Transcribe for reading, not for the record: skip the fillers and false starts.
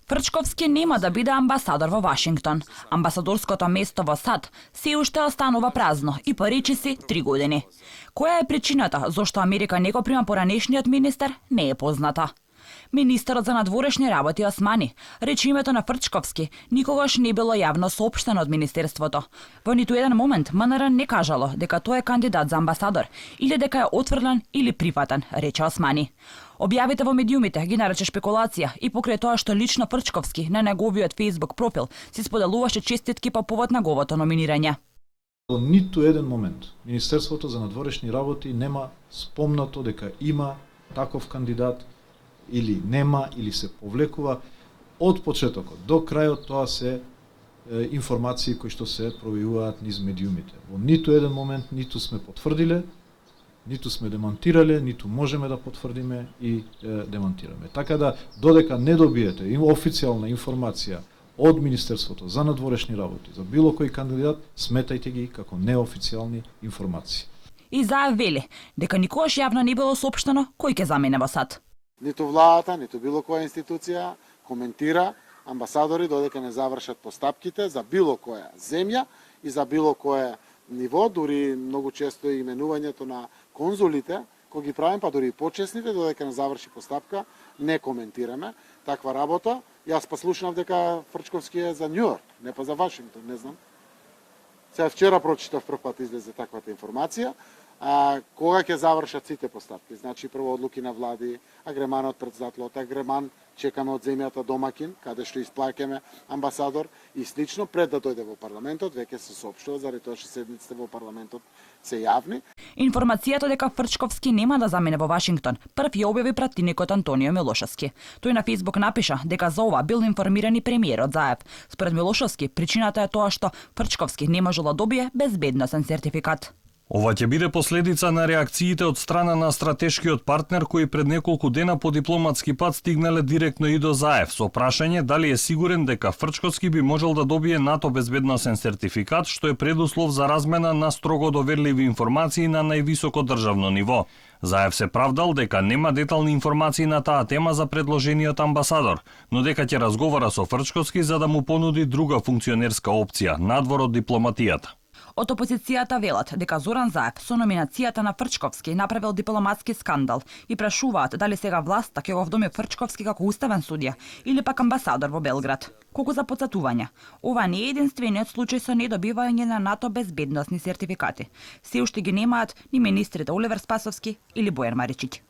Фрчковски нема да биде амбасадор во Вашингтон. Амбасадорското место во САД се уште останува празно и по речиси 3 години. Која е причината зошто Америка не го прима поранешниот министер, не е позната. Министерот за надворешни работи Османи рече името на Фрчковски никогаш не било јавно соопштено од Министерството. Во ниту еден момент МНР не кажало дека тој е кандидат за амбасадор или дека е отфрлен или прифатен, рече Османи. Објавите во медиумите ги нарече шпекулација и покрај тоа што лично Фрчковски на неговиот Facebook профил си споделуваше честитки по повод неговото номинирање. Во ниту еден момент Министерството за надворешни работи нема спомнато дека има таков кандидат или нема, или се повлекува. Од почетокот до крајот тоа се информации кои што се пројавуваат низ медиумите. Во ниту еден момент ниту сме потврдиле, ниту сме демонтирале, ниту можеме да потврдиме и демонтираме. Така да, додека не добиете официјална информација од Министерството за надворешни работи за било кој кандидат, сметајте ги како неофицијални информации. И вели дека никогаш јавно не било соопштено кој ќе замене во САД. Ниту владата, ниту било која институција коментира амбасадори додека не завршат постапките за било која земја и за било која ниво, дури многу често и именувањето на конзулите, кои ги правим, па дури и почесните, додека не заврши постапка, не коментираме таква работа. Јас па слушнав дека Фрчковски е за Њујорк, не па за Вашингтон, не знам. Сега вчера прочитав прв пат излезе таквата информација. Кога ќе завршат сите постапки? Значи прво одлуки на влади, агреманот председателот, агреман чекано од земјата домакин, каде што исплаќаме амбасадор и слично, пред да дојде во парламентот, веќе се соопштува заради тоа што седниците во парламентот се јавни. Информацијата дека Фрчковски нема да замене во Вашингтон, прв ја објави пратеникот Антонио Милошевски. Тој на Facebook напиша дека за ова бил информиран и премиерот Заев. Според Милошевски, причината е тоа што Фрчковски не можел да добие безбедносен сертификат. Ова ќе биде последица на реакциите од страна на стратешкиот партнер кои пред неколку дена по дипломатски пат стигнале директно и до Заев со прашање дали е сигурен дека Фрчковски би можел да добие НАТО безбедносен сертификат, што е предуслов за размена на строго доверливи информации на највисоко државно ниво. Заев се правдал дека нема детални информации на таа тема за предложениот амбасадор, но дека ќе разговара со Фрчковски за да му понуди друга функционерска опција надвор од дипломатијата. Од опозицијата велат дека Зоран Заев со номинацијата на Фрчковски направил дипломатски скандал и прашуваат дали сега власта ќе го вдоми Фрчковски како уставен судија или пак амбасадор во Белград. Колку за потсетување, ова не е единствениот случај со недобивање на НАТО безбедносни сертификати. Се уште ги немаат ни министрите Оливер Спасовски или Бојан Маричиќ.